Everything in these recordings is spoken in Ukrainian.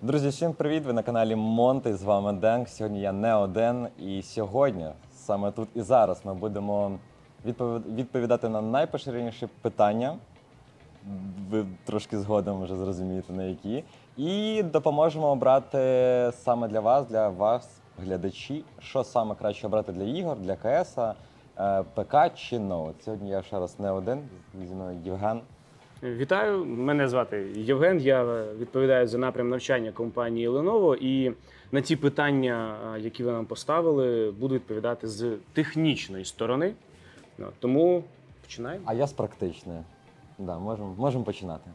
Друзі, всім привіт! Ви на каналі Монти, з вами Денг. Сьогодні я не один, і сьогодні, саме тут і зараз, ми будемо відповідати на найпоширеніші питання. Ви трошки згодом вже зрозумієте, на які. І допоможемо обрати саме для вас, глядачі, що саме краще обрати для ігор, для КС, ПК чи ноут. Сьогодні я ще раз не один, зі мною Євген. Вітаю, мене звати Євген, я відповідаю за напрям навчання компанії Lenovo, і на ті питання, які ви нам поставили, буду відповідати з технічної сторони. Тому починаємо. А я з практичної. Да, можемо починати.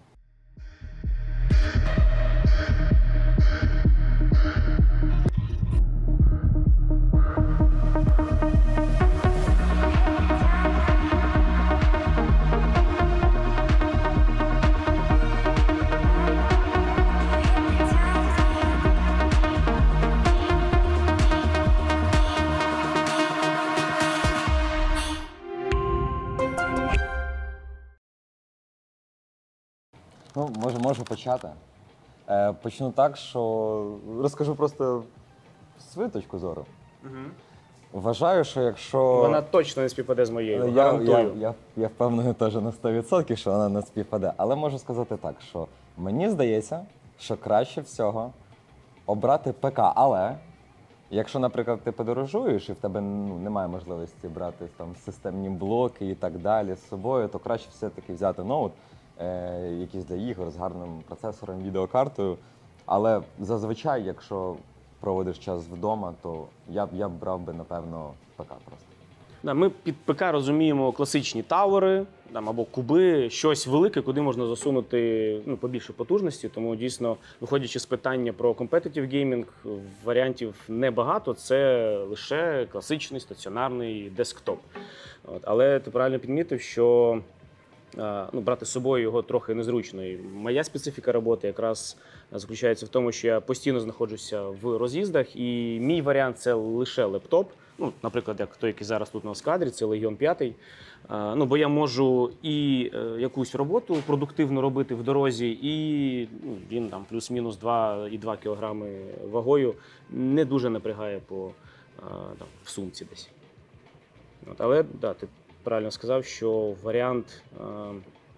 Ну, можу почати. Почну так, що розкажу просто свою точку зору. Вважаю, що якщо... Вона точно не співпаде з моєю, гарантую. Я впевнений теж на 100%, що вона не співпаде. Але можу сказати так, що мені здається, що краще всього обрати ПК. Але якщо, наприклад, ти подорожуєш і в тебе немає можливості брати там системні блоки і так далі з собою, то краще все-таки взяти ноут, якийсь для ігор з гарним процесором, відеокартою. Але зазвичай, якщо проводиш час вдома, то я б брав би, напевно, ПК просто. Ми під ПК розуміємо класичні тавери або куби, щось велике, куди можна засунути побільше потужності. Тому дійсно, виходячи з питання про competitive gaming, варіантів небагато, це лише класичний стаціонарний десктоп. Але ти правильно підмітив, що брати з собою його трохи незручно. І моя специфіка роботи якраз заключається в тому, що я постійно знаходжуся в роз'їздах, і мій варіант – це лише лептоп. Наприклад, як той, який зараз тут на кадрі, це Legion 5. Бо я можу і якусь роботу продуктивно робити в дорозі, і він там плюс-мінус 2,2 кг вагою не дуже напрягає в сумці десь. Але ти правильно сказав, що варіант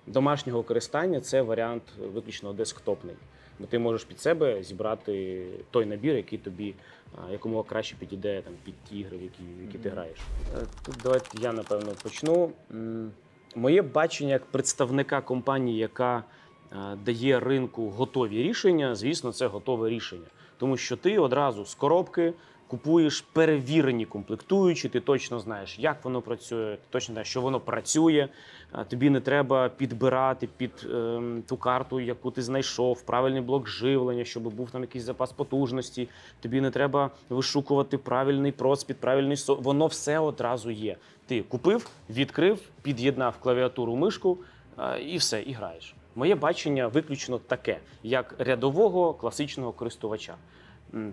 домашнього користання – це варіант виключно десктопний. Бо ти можеш під себе зібрати той набір, який тобі якомога краще підійде під ті ігри, в які ти граєш. Тут давайте я, напевно, почну. Моє бачення як представника компанії, яка дає ринку готові рішення, звісно, це готове рішення. Тому що ти одразу з коробки купуєш перевірені комплектуючі, ти точно знаєш, як воно працює, ти точно знаєш, що воно працює, тобі не треба підбирати під ту карту, яку ти знайшов, правильний блок живлення, щоб був там якийсь запас потужності, тобі не треба вишукувати правильний проц під правильний воно все одразу є. Ти купив, відкрив, під'єднав клавіатуру, мишку і все, і граєш. Моє бачення виключно таке, як рядового класичного користувача.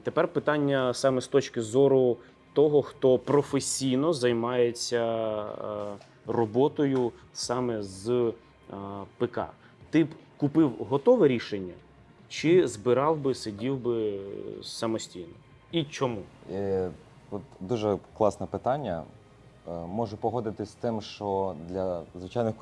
Тепер питання саме з точки зору того, хто професійно займається роботою саме з ПК. Ти б купив готове рішення чи збирав би, сидів би самостійно? І чому? Дуже класне питання. Можу погодитись з тим, що для звичайних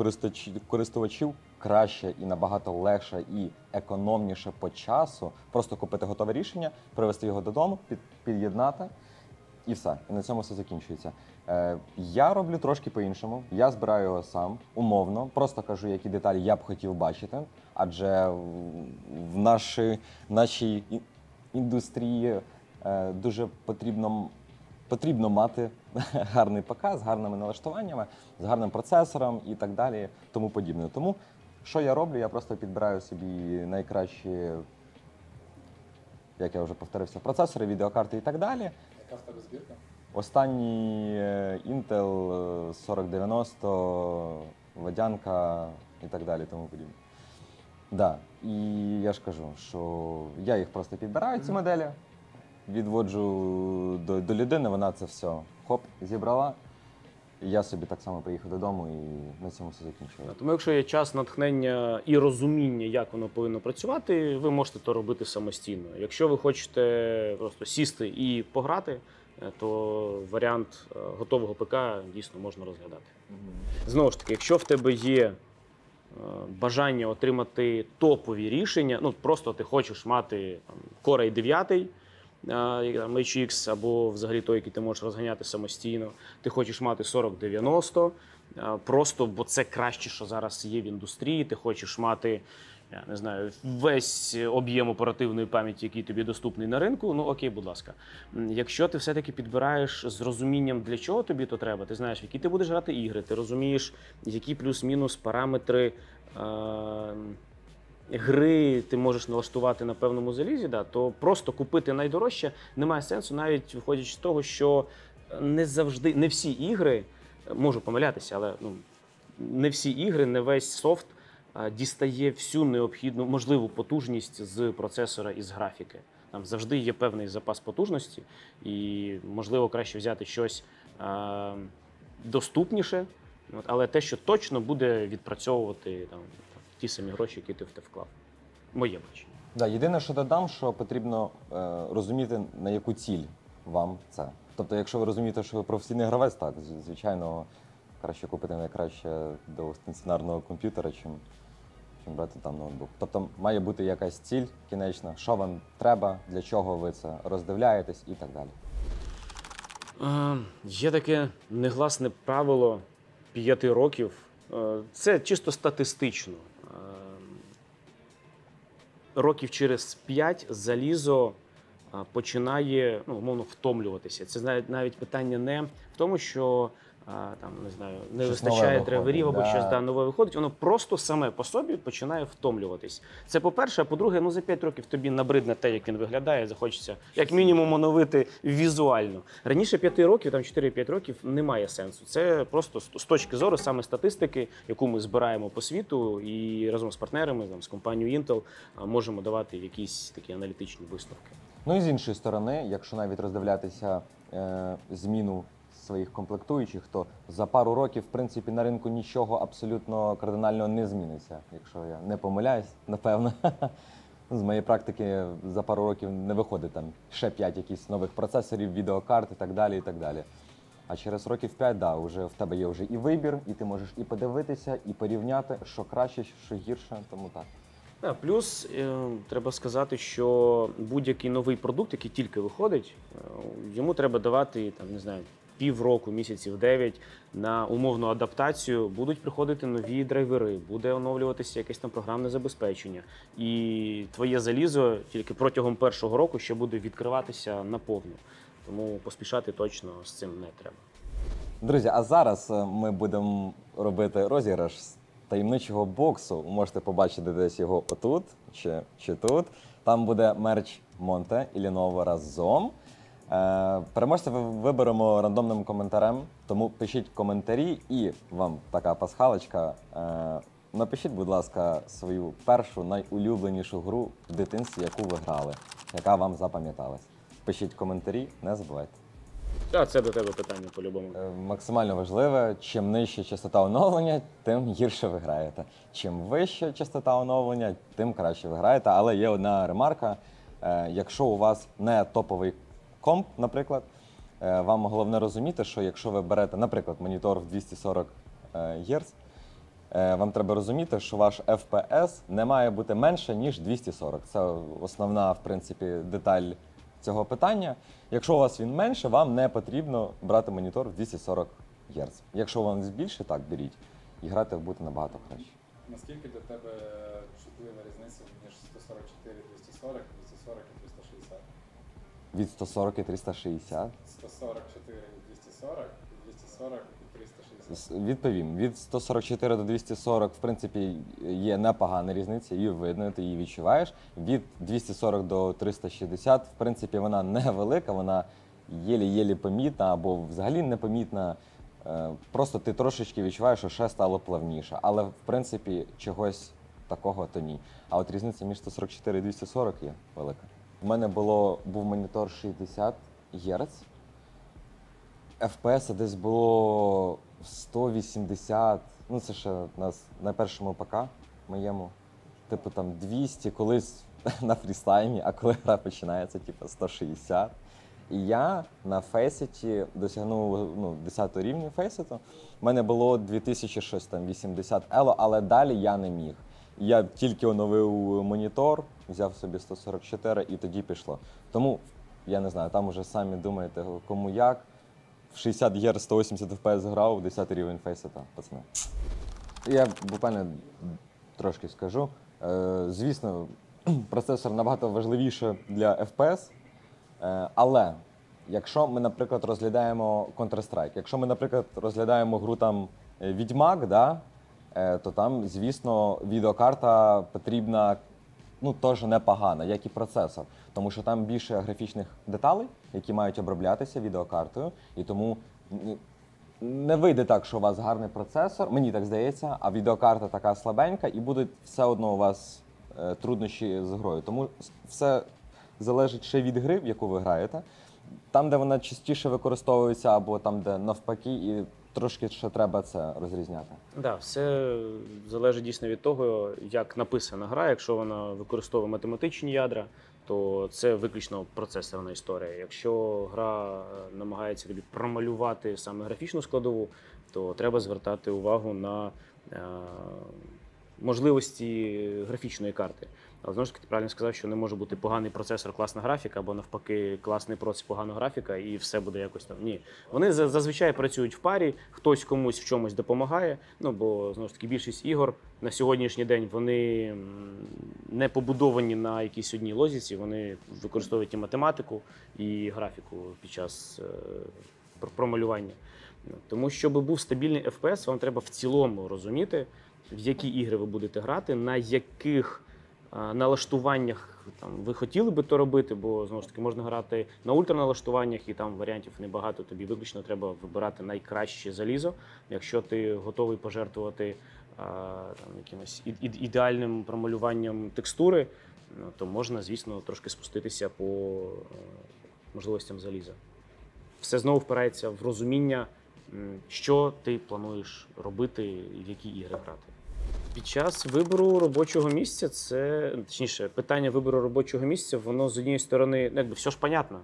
користувачів краще і набагато легше і економніше по часу просто купити готове рішення, привезти його додому, під'єднати і все. І на цьому все закінчується. Я роблю трошки по-іншому. Я збираю його сам, умовно, просто кажу, які деталі я б хотів бачити, адже в нашій індустрії дуже потрібно мати гарний ПК з гарними налаштуваннями, з гарним процесором і так далі, тому подібне. Тому, що я роблю? Я просто підбираю собі найкращі, як я вже повторився, процесори, відеокарти і так далі. Яка в тебе збірка? Останній Intel 4090, водянка і так далі, тому подібне. Да. І я ж кажу, що я їх просто підбираю, ці моделі, відводжу до людини, вона це все хоп, зібрала, я собі так само приїхав додому і на цьому все закінчилося. Тому якщо є час, натхнення і розуміння, як воно повинно працювати, ви можете то робити самостійно. Якщо ви хочете просто сісти і пограти, то варіант готового ПК дійсно можна розглядати. Знову ж таки, якщо в тебе є бажання отримати топові рішення, ну просто ти хочеш мати там, Core i9, HX, або взагалі той, який ти можеш розганяти самостійно, ти хочеш мати 4090, просто бо це краще, що зараз є в індустрії, ти хочеш мати, я не знаю, весь об'єм оперативної пам'яті, який тобі доступний на ринку, ну окей, будь ласка. Якщо ти все-таки підбираєш з розумінням, для чого тобі то треба, ти знаєш, в які ти будеш грати ігри, ти розумієш, які плюс-мінус параметри гри ти можеш налаштувати на певному залізі, да, то просто купити найдорожче немає сенсу, навіть виходячи з того, що не завжди, не всі ігри, можу помилятися, але ну, не всі ігри, не весь софт дістає всю необхідну можливу потужність з процесора і з графіки. Там завжди є певний запас потужності, і можливо краще взяти щось доступніше, але те, що точно буде відпрацьовувати там, ті самі гроші, які ти в те вклав. Моє бачення. Да, єдине, що додам, що потрібно розуміти, на яку ціль вам це. Тобто, якщо ви розумієте, що ви професійний гравець, так, звичайно, краще купити найкраще до стаціонарного комп'ютера, чим брати там ноутбук. Тобто має бути якась ціль кінечна, що вам треба, для чого ви це роздивляєтесь і так далі. Є таке негласне правило 5 років. Це чисто статистично. Років через 5 залізо починає, ну, умовно, втомлюватися. Це навіть питання не в тому, що там, не знаю, не Щось вистачає нове драйверів або виходить, щось нове виходить, воно просто саме по собі починає втомлюватись. Це по-перше, а по-друге, ну за 5 років тобі набридне те, як він виглядає, захочеться як мінімум оновити візуально. Раніше 5 років, там 4-5 років немає сенсу. Це просто з точки зору саме статистики, яку ми збираємо по світу і разом з партнерами, там, з компанією Intel, можемо давати якісь такі аналітичні висновки. Ну і з іншої сторони, якщо навіть роздивлятися зміну своїх комплектуючих, то за пару років, в принципі, на ринку нічого абсолютно кардинально не зміниться, якщо я не помиляюсь, напевно. З моєї практики за пару років не виходить там ще 5 якісь нових процесорів, відеокарт і так далі, і так далі. А через років 5, да, вже в тебе є вже і вибір, і ти можеш і подивитися, і порівняти, що краще, що гірше, тому так. Плюс треба сказати, що будь-який новий продукт, який тільки виходить, йому треба давати там, не знаю, півроку, місяців 9 на умовну адаптацію. Будуть приходити нові драйвери, буде оновлюватися якесь там програмне забезпечення. І твоє залізо тільки протягом першого року ще буде відкриватися наповну. Тому поспішати точно з цим не треба. Друзі, а зараз ми будемо робити розіграш таємничого боксу. Можете побачити десь його отут чи тут. Там буде мерч Monte і Lenovo разом. Переможця виберемо рандомним коментарем, тому пишіть коментарі і вам така пасхалочка. Напишіть, будь ласка, свою першу найулюбленішу гру в дитинстві, яку ви грали, яка вам запам'яталась. Пишіть коментарі, не забувайте. Це до тебе питання по-любому. Максимально важливе, чим нижча частота оновлення, тим гірше ви граєте. Чим вища частота оновлення, тим краще ви граєте. Але є одна ремарка. Якщо у вас не топовий комп, наприклад, вам головне розуміти, що якщо ви берете, наприклад, монітор в 240 Гц, вам треба розуміти, що ваш FPS не має бути менше, ніж 240. Це основна, в принципі, деталь цього питання. Якщо у вас він менше, вам не потрібно брати монітор в 240 Гц. Якщо вам більше, так, беріть. І грати буде набагато краще. Наскільки для тебе чутлива різниця між 144 і 240, 240 і 360? Від 140 і 360? 144 і 240, і 240 і 360. Відповім. Від 144 до 240, в принципі, є непогана різниця, її видно, ти її відчуваєш. Від 240 до 360, в принципі, вона невелика, вона єлі-єлі помітна або взагалі непомітна. Просто ти трошечки відчуваєш, що ще стало плавніше. Але, в принципі, чогось такого то ні. А от різниця між 144 і 240 є велика. У мене був монітор 60 Гц. FPS десь було 180, ну це ще на першому ПК моєму, типу там 200, колись на фрістаймі, а коли гра починається, типу 160. І я на Фейсеті досягнув 10 рівня Фейсету. У мене було 2080 ело, але далі я не міг. Я тільки оновив монітор, взяв собі 144 і тоді пішло. Тому, я не знаю, там уже самі думаєте, кому як. В 60 Гц 180 FPS грав, 10 рівень Фейсета, пацани. Я буквально трошки скажу. Звісно, процесор набагато важливіше для FPS, але якщо ми, наприклад, розглядаємо Counter-Strike, якщо ми, наприклад, розглядаємо гру там Відьмак, да, то там, звісно, відеокарта потрібна теж непогана, як і процесор. Тому що там більше графічних деталей, які мають оброблятися відеокартою, і тому не вийде так, що у вас гарний процесор, мені так здається, а відеокарта така слабенька, і будуть все одно у вас труднощі з грою. Тому все залежить ще від гри, в яку ви граєте. Там, де вона частіше використовується, або там, де навпаки, і трошки ще треба це розрізняти. Да, все залежить дійсно від того, як написана гра. Якщо вона використовує математичні ядра, то це виключно процесорна історія. Якщо гра намагається тобі промалювати саме графічну складову, то треба звертати увагу на можливості графічної карти. Але знову ж таки, ти правильно сказав, що не може бути поганий процесор, класна графіка, або навпаки, класний процесор, погана графіка, і все буде якось там. Ні. Вони зазвичай працюють в парі, хтось комусь в чомусь допомагає. Бо знову ж таки більшість ігор на сьогоднішній день вони не побудовані на якійсь одній логіці, вони використовують і математику, і графіку під час промалювання. Тому, щоб був стабільний FPS, вам треба в цілому розуміти, в які ігри ви будете грати, на яких налаштуваннях ви хотіли би то робити, бо знову ж таки можна грати на ультраналаштуваннях, і там варіантів небагато. Тобі виключно треба вибирати найкраще залізо. Якщо ти готовий пожертвувати якимось ідеальним промалюванням текстури, то можна, звісно, трошки спуститися по можливостям заліза. Все знову впирається в розуміння, що ти плануєш робити і в які ігри грати. Під час вибору робочого місця точніше, питання вибору робочого місця, воно з однієї сторони, все ж понятно.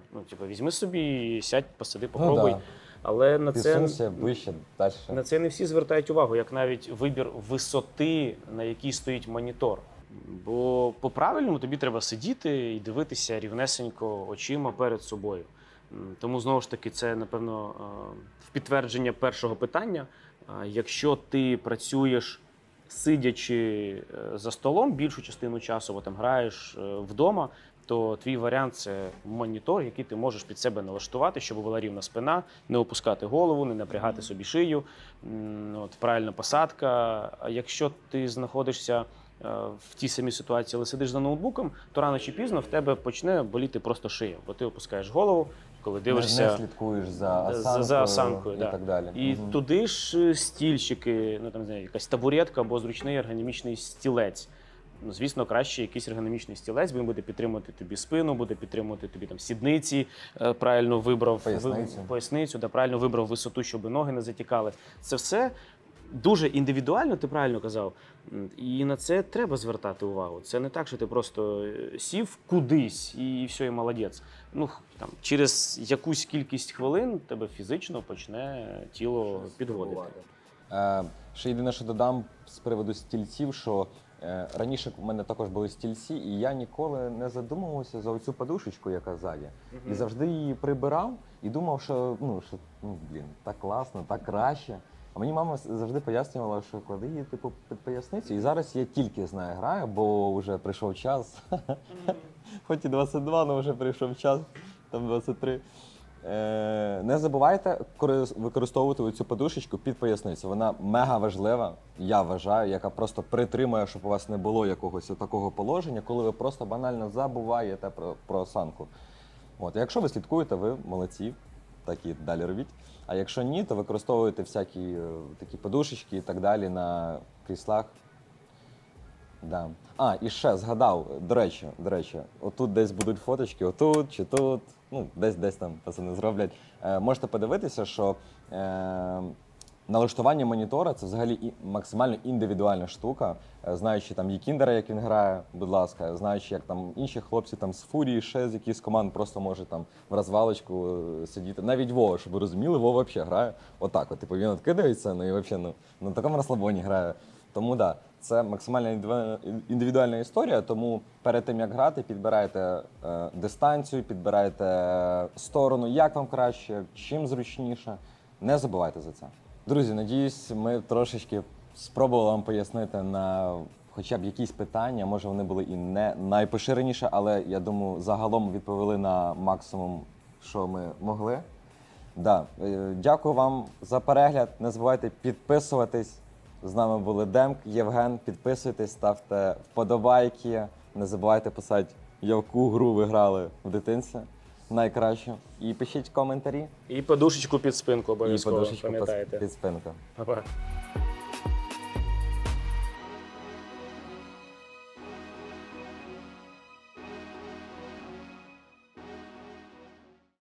Візьми собі, сядь, посиди, попробуй. Да. Але на Підсунься вище, далі. на це не всі звертають увагу, як навіть вибір висоти, на якій стоїть монітор. Бо по-правильному тобі треба сидіти і дивитися рівнесенько очима перед собою. Тому, знову ж таки, це, напевно, в підтвердження першого питання. Якщо ти працюєш сидячи за столом більшу частину часу, або там граєш вдома, то твій варіант – це монітор, який ти можеш під себе налаштувати, щоб була рівна спина, не опускати голову, не напрягати собі шию, правильна посадка. А якщо ти знаходишся в тій самій ситуації, але сидиш за ноутбуком, то рано чи пізно в тебе почне боліти просто шия, бо ти опускаєш голову, коли дивишся, не слідкуєш за осанкою і так далі. І туди ж стільчики, якась табуретка або зручний ергономічний стілець. Звісно, краще якийсь ергономічний стілець, він буде підтримувати тобі спину, буде підтримувати тобі там сідниці, правильно вибрав поясницю, правильно вибрав висоту, щоб ноги не затікали. Це все дуже індивідуально, ти правильно казав, і на це треба звертати увагу. Це не так, що ти просто сів кудись і все, і молодець. Через якусь кількість хвилин тебе фізично почне тіло підводити. Ще єдине, що додам з приводу стільців, що раніше в мене також були стільці, і я ніколи не задумувався за оцю подушечку, яка ззаді. І завжди її прибирав і думав, що так класно, так краще. А мені мама завжди пояснювала, що клади її під поясницю. І зараз я тільки з нею граю, бо вже прийшов час. Хоч і 22, але вже прийшов час, там 23. Не забувайте використовувати цю подушечку під поясницю. Вона мега важлива, я вважаю, яка просто притримує, щоб у вас не було якогось такого положення, коли ви просто банально забуваєте про осанку. Якщо ви слідкуєте, ви молодці, так і далі робіть. А якщо ні, то використовуйте всякі такі подушечки і так далі на кріслах. Да. І ще згадав, до речі, отут десь будуть фоточки, отут чи тут, десь там пацани зроблять. Можете подивитися, що налаштування монітора це взагалі максимально індивідуальна штука. Знаючи там Єкіндера, як він грає, будь ласка, знаючи, як там інші хлопці там з Фурії, ще з якихось команд просто може там в розвалочку сидіти. Навіть Вова, щоб ви розуміли, Вова взагалі грає отак. От, типу він відкидається, ну і взагалі на такому розслабоні грає. Тому да, це максимально індивідуальна історія, тому перед тим, як грати, підбирайте дистанцію, підбирайте сторону, як вам краще, чим зручніше. Не забувайте за це. Друзі, надіюсь, ми трошечки спробували вам пояснити на хоча б якісь питання. Може, вони були і не найпоширеніші, але я думаю, загалом відповіли на максимум, що ми могли. Да. Дякую вам за перегляд. Не забувайте підписуватись. З нами були Демк, Євген. Підписуйтесь, ставте вподобайки. Не забувайте писати, яку гру ви грали в дитинстві найкращу. І пишіть коментарі. І подушечку під спинку І обов'язково, подушечку пам'ятаєте. під спинку. Па-па.